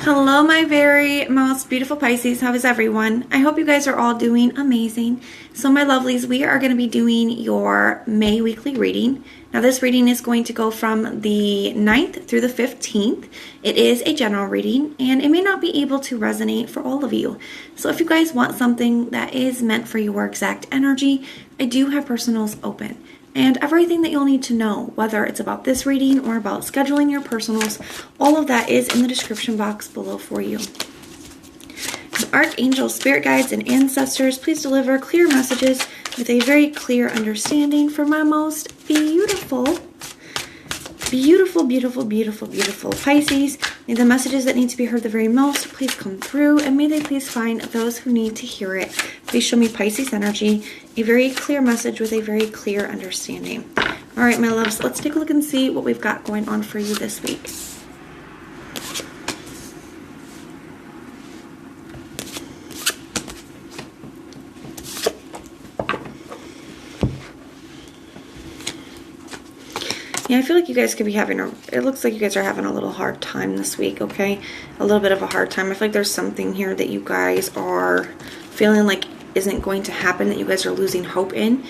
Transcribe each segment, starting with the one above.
Hello, my very most beautiful Pisces. How is everyone? I hope you guys are all doing amazing. So my lovelies, we are going to be doing your May weekly reading. Now this reading is going to go from the 9th through the 15th. It is a general reading and it may not be able to resonate for all of you. So if you guys want something that is meant for your exact energy, I do have personals open. And everything that you'll need to know, whether it's about this reading or about scheduling your personals, all of that is in the description box below for you. So archangels, spirit guides, and ancestors, please deliver clear messages with a very clear understanding for my most beautiful Pisces. May the messages that need to be heard the very most please come through, and may they please find those who need to hear it. Please show me Pisces energy, a very clear message with a very clear understanding. All right, my loves, let's take a look and see what we've got going on for you this week. Yeah, I feel like you guys could be having it looks like you guys are having a little hard time this week, okay? A little bit of a hard time. I feel like there's something here that you guys are feeling like isn't going to happen, that you guys are losing hope in,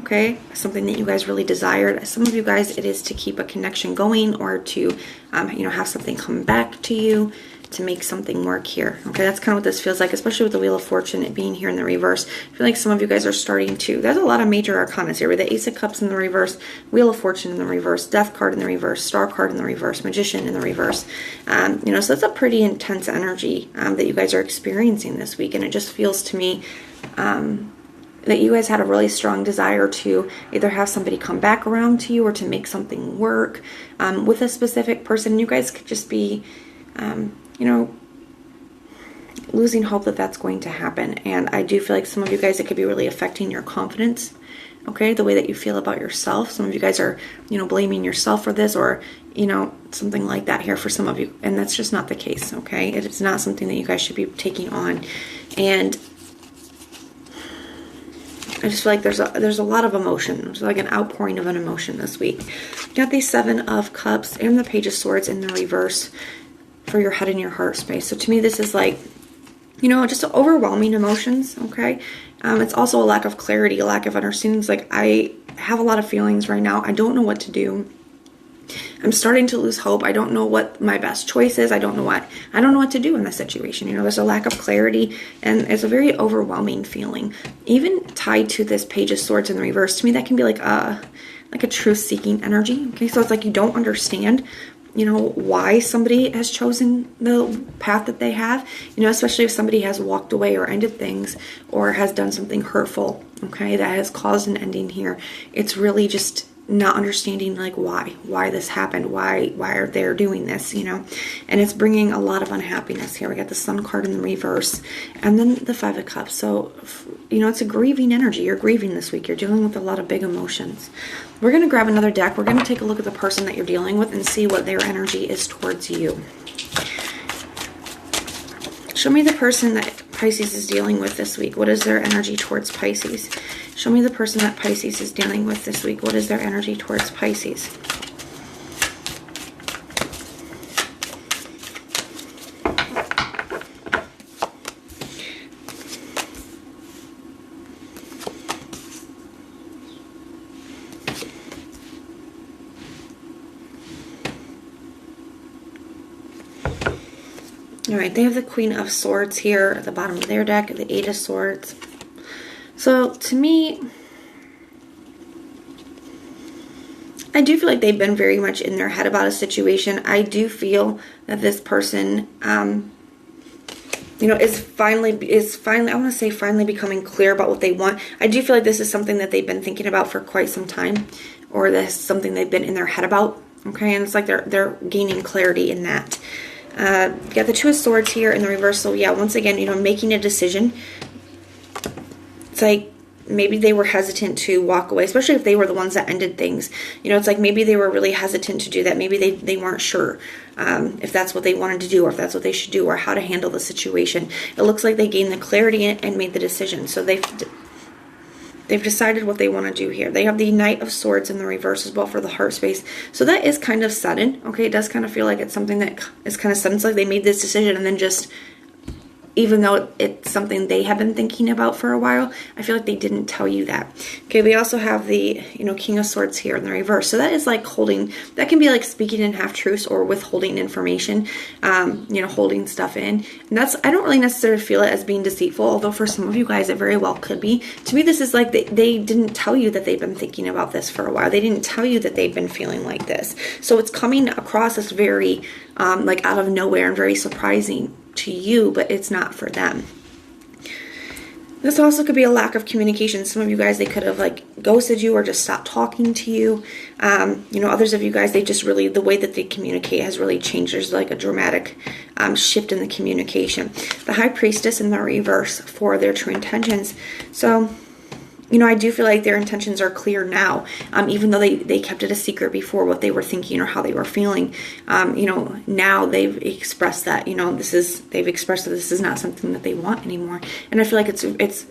okay? Something that you guys really desired. Some of you guys, it is to keep a connection going or to, have something come back to you, to make something work here. Okay, that's kind of what this feels like, especially with the Wheel of Fortune, it being here in the reverse. I feel like some of you guys are starting to, there's a lot of major arcana here with the Ace of Cups in the reverse, Wheel of Fortune in the reverse, Death card in the reverse, Star card in the reverse, Magician in the reverse. So that's a pretty intense energy that you guys are experiencing this week. And it just feels to me that you guys had a really strong desire to either have somebody come back around to you or to make something work with a specific person. You guys could just be losing hope that that's going to happen. And I do feel like some of you guys, it could be really affecting your confidence, okay? The way that you feel about yourself. Some of you guys are, blaming yourself for this or, something like that here for some of you. And that's just not the case, okay? It's not something that you guys should be taking on. And I just feel like there's a lot of emotion. There's like an outpouring of an emotion this week. You got the Seven of Cups and the Page of Swords in the reverse for your head and your heart space. So to me, this is like, just overwhelming emotions, okay? It's also a lack of clarity, a lack of understanding. It's like, I have a lot of feelings right now. I don't know what to do. I'm starting to lose hope. I don't know what my best choice is. I don't know what to do in this situation. There's a lack of clarity, and it's a very overwhelming feeling. Even tied to this Page of Swords in the reverse, to me, that can be like a truth-seeking energy, okay? So it's like you don't understand why somebody has chosen the path that they have, especially if somebody has walked away or ended things or has done something hurtful, okay, that has caused an ending here. It's really just not understanding like why this happened, why are they doing this, and it's bringing a lot of unhappiness here. We got the Sun card in the reverse and then the Five of Cups. So it's a grieving energy. You're grieving this week. You're dealing with a lot of big emotions. We're going to grab another deck. We're going to take a look at the person that you're dealing with and see what their energy is towards you. Show me the person that Pisces is dealing with this week. What is their energy towards Pisces? Show me the person that Pisces is dealing with this week. What is their energy towards Pisces? All right, they have the Queen of Swords here at the bottom of their deck, the Eight of Swords. So to me, I do feel like they've been very much in their head about a situation. I do feel that this person, is finally, I want to say finally becoming clear about what they want. I do feel like this is something that they've been thinking about for quite some time, or this is something they've been in their head about, okay? And it's like they're gaining clarity in that. You got the Two of Swords here in the reverse. So yeah, once again, making a decision. It's like maybe they were hesitant to walk away, especially if they were the ones that ended things. It's like maybe they were really hesitant to do that. Maybe they weren't sure if that's what they wanted to do or if that's what they should do or how to handle the situation. It looks like they gained the clarity and made the decision. So They've decided what they want to do here. They have the Knight of Swords in the reverse as well for the heart space. So that is kind of sudden. Okay, it does kind of feel like it's something that is kind of sudden. It's like they made this decision and then just, even though it's something they have been thinking about for a while, I feel like they didn't tell you that. Okay, we also have the, King of Swords here in the reverse. So that is like holding, that can be like speaking in half-truths or withholding information, holding stuff in. And that's, I don't really necessarily feel it as being deceitful, although for some of you guys it very well could be. To me, this is like they didn't tell you that they've been thinking about this for a while. They didn't tell you that they've been feeling like this. So it's coming across as very like out of nowhere and very surprising to you, but it's not for them. This also could be a lack of communication. Some of you guys, they could have like ghosted you or just stopped talking to you. Others of you guys, they just really, the way that they communicate has really changed. There's like a dramatic shift in the communication. The High Priestess in the reverse for their true intentions. So, I do feel like their intentions are clear now, even though they kept it a secret before what they were thinking or how they were feeling. Now they've expressed that, they've expressed that this is not something that they want anymore. And I feel like it's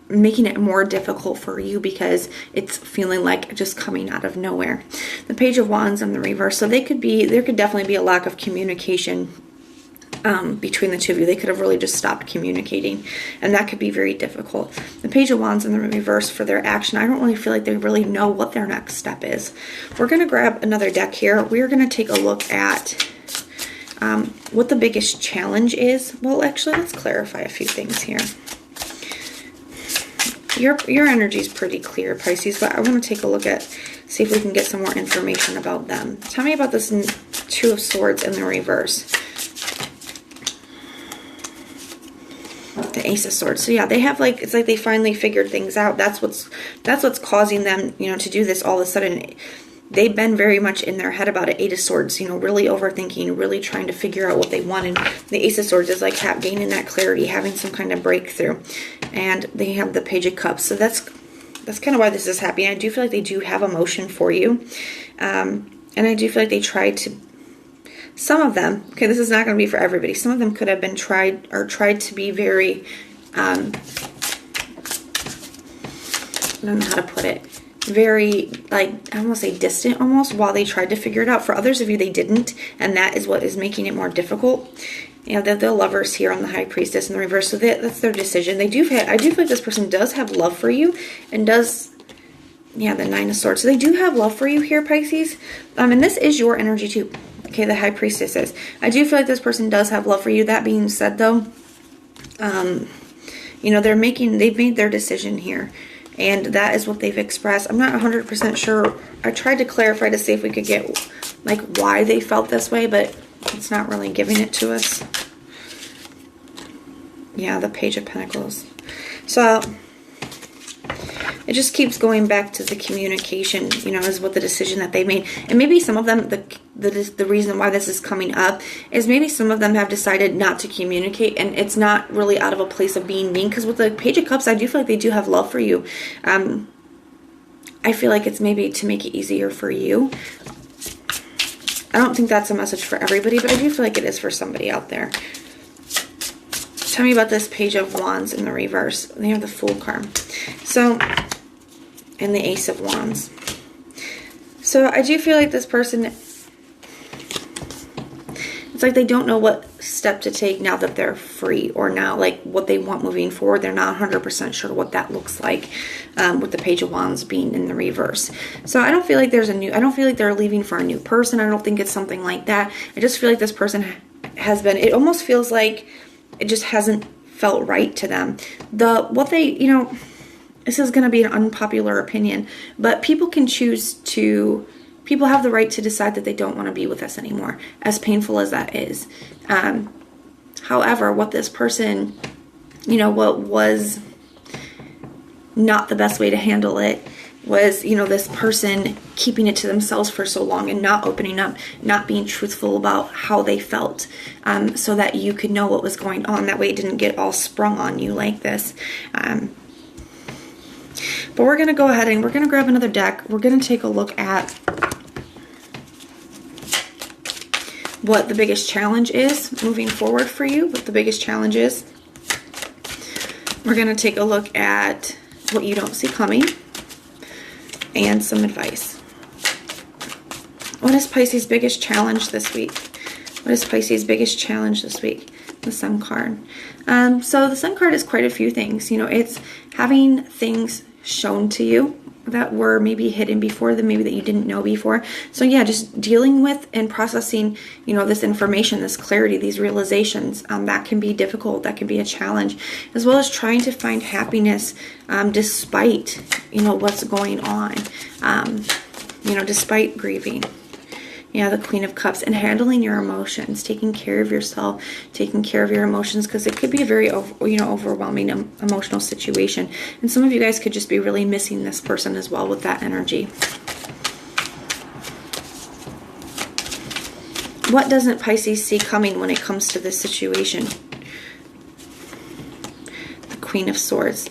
making it more difficult for you because it's feeling like just coming out of nowhere. The Page of Wands in the reverse. So there could definitely be a lack of communication between the two of you. They could have really just stopped communicating, and that could be very difficult. The Page of Wands in the reverse for their action. I don't really feel like they really know what their next step is. We're going to grab another deck here. We're going to take a look at what the biggest challenge is. Well, actually, let's clarify a few things here. Your energy is pretty clear, Pisces, but I want to take a look at, see if we can get some more information about them. Tell me about this Two of Swords in the reverse. The Ace of Swords. So yeah, they have like, it's like they finally figured things out. That's what's causing them, to do this all of a sudden. They've been very much in their head about it. Eight of Swords, really overthinking, really trying to figure out what they want. And the Ace of Swords is like gaining that clarity, having some kind of breakthrough. And they have the Page of Cups. So that's kind of why this is happening. I do feel like they do have emotion for you. And I do feel like they tried to, some of them, okay, this is not going to be for everybody. Some of them could have been tried to be very, I don't know how to put it, very, like, I don't want to say distant almost, while they tried to figure it out. For others of you, they didn't, and that is what is making it more difficult. The Lovers here on the High Priestess in the reverse, so that's their decision. I do feel like this person does have love for you, and does, the Nine of Swords. So they do have love for you here, Pisces, and this is your energy too. Okay, the High Priestess is. I do feel like this person does have love for you. That being said, though, they've made their decision here, and that is what they've expressed. I'm not 100% sure. I tried to clarify to see if we could get like why they felt this way, but it's not really giving it to us. Yeah, the Page of Pentacles. So it just keeps going back to the communication, is what the decision that they made. And maybe some of them, the reason why this is coming up is maybe some of them have decided not to communicate, and it's not really out of a place of being mean. Because with the Page of Cups, I do feel like they do have love for you. I feel like it's maybe to make it easier for you. I don't think that's a message for everybody, but I do feel like it is for somebody out there. Tell me about this Page of Wands in the reverse. They have the Fool card. So, and the Ace of Wands. So I do feel like this person, it's like they don't know what step to take now that they're free, or now like what they want moving forward. They're not 100% sure what that looks like, with the Page of Wands being in the reverse. So I don't feel like I don't feel like they're leaving for a new person. I don't think it's something like that. I just feel like this person has been, it almost feels like it just hasn't felt right to them. This is going to be an unpopular opinion, but people can choose to, people have the right to decide that they don't want to be with us anymore, as painful as that is. However, what this person, what was not the best way to handle it was, this person keeping it to themselves for so long and not opening up, not being truthful about how they felt, so that you could know what was going on. That way it didn't get all sprung on you like this. But we're going to go ahead and we're going to grab another deck. We're going to take a look at what the biggest challenge is moving forward for you, what the biggest challenge is. We're going to take a look at what you don't see coming, and some advice. What is Pisces' biggest challenge this week? What is Pisces' biggest challenge this week? The Sun card. So the Sun card is quite a few things. You know, it's having things shown to you that were maybe hidden before, that maybe that you didn't know before. So yeah, just dealing with and processing, you know, this information, this clarity, these realizations, that can be difficult, that can be a challenge, as well as trying to find happiness despite, you know, what's going on, you know, despite grieving. Yeah, the Queen of Cups, and handling your emotions, taking care of yourself, taking care of your emotions, because it could be a very, you know, overwhelming emotional situation. And some of you guys could just be really missing this person as well with that energy. What doesn't Pisces see coming when it comes to this situation? The Queen of Swords.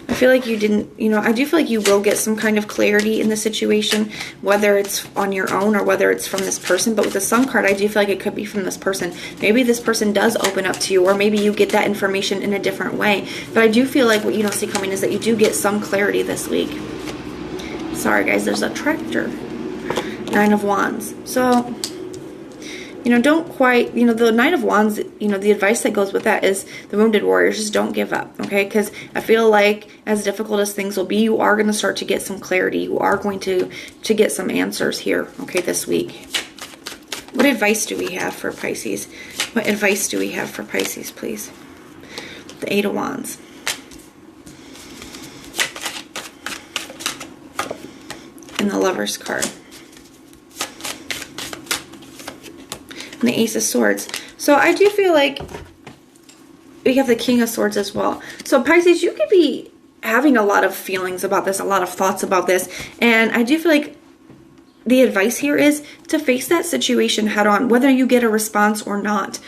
I feel like you didn't, you know, I do feel like you will get some kind of clarity in the situation, whether it's on your own or whether it's from this person. But with the Sun card, I do feel like it could be from this person. Maybe this person does open up to you, or maybe you get that information in a different way. But I do feel like what you don't see coming is that you do get some clarity this week. Sorry, guys, there's a tractor. 9 of Wands. So, you know, don't quite, you know, the Knight of Wands, you know, the advice that goes with that is the wounded warriors, just don't give up, okay? Because I feel like as difficult as things will be, you are going to start to get some clarity. You are going to get some answers here, okay, this week. What advice do we have for Pisces? What advice do we have for Pisces, please? The 8 of Wands. And the Lover's card. And the Ace of Swords. So I do feel like we have the King of Swords as well. So Pisces, you could be having a lot of feelings about this, a lot of thoughts about this. And I do feel like the advice here is to face that situation head on, whether you get a response or not,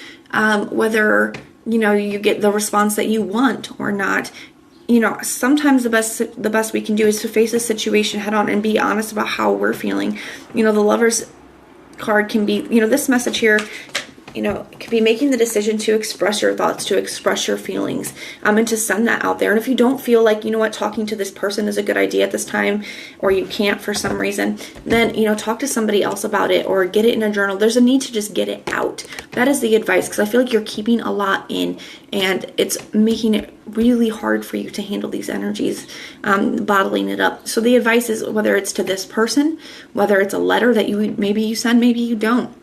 whether, you know, you get the response that you want or not. You know, sometimes the best we can do is to face a situation head on and be honest about how we're feeling. You know, the Lover's card can be, you know, this message here, you know, it could be making the decision to express your thoughts, to express your feelings, and to send that out there. And if you don't feel like, you know what, talking to this person is a good idea at this time, or you can't for some reason, then, you know, talk to somebody else about it or get it in a journal. There's a need to just get it out. That is the advice, because I feel like you're keeping a lot in, and it's making it really hard for you to handle these energies, bottling it up. So the advice is, whether it's to this person, whether it's a letter that maybe you send, maybe you don't,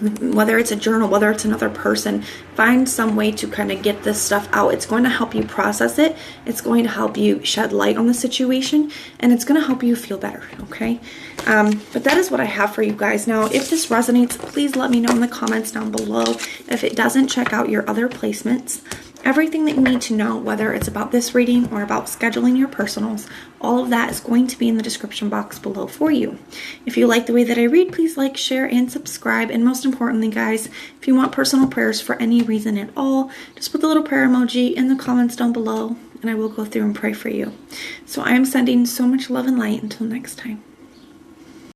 whether it's a journal, whether it's another person, find some way to kind of get this stuff out. It's going to help you process it. It's going to help you shed light on the situation, and it's going to help you feel better, okay? But that is what I have for you guys. Now, if this resonates, please let me know in the comments down below. If it doesn't, check out your other placements. Everything that you need to know, whether it's about this reading or about scheduling your personals, all of that is going to be in the description box below for you. If you like the way that I read, please like, share, and subscribe. And most importantly, guys, if you want personal prayers for any reason at all, just put the little prayer emoji in the comments down below, and I will go through and pray for you. So I am sending so much love and light. Until next time.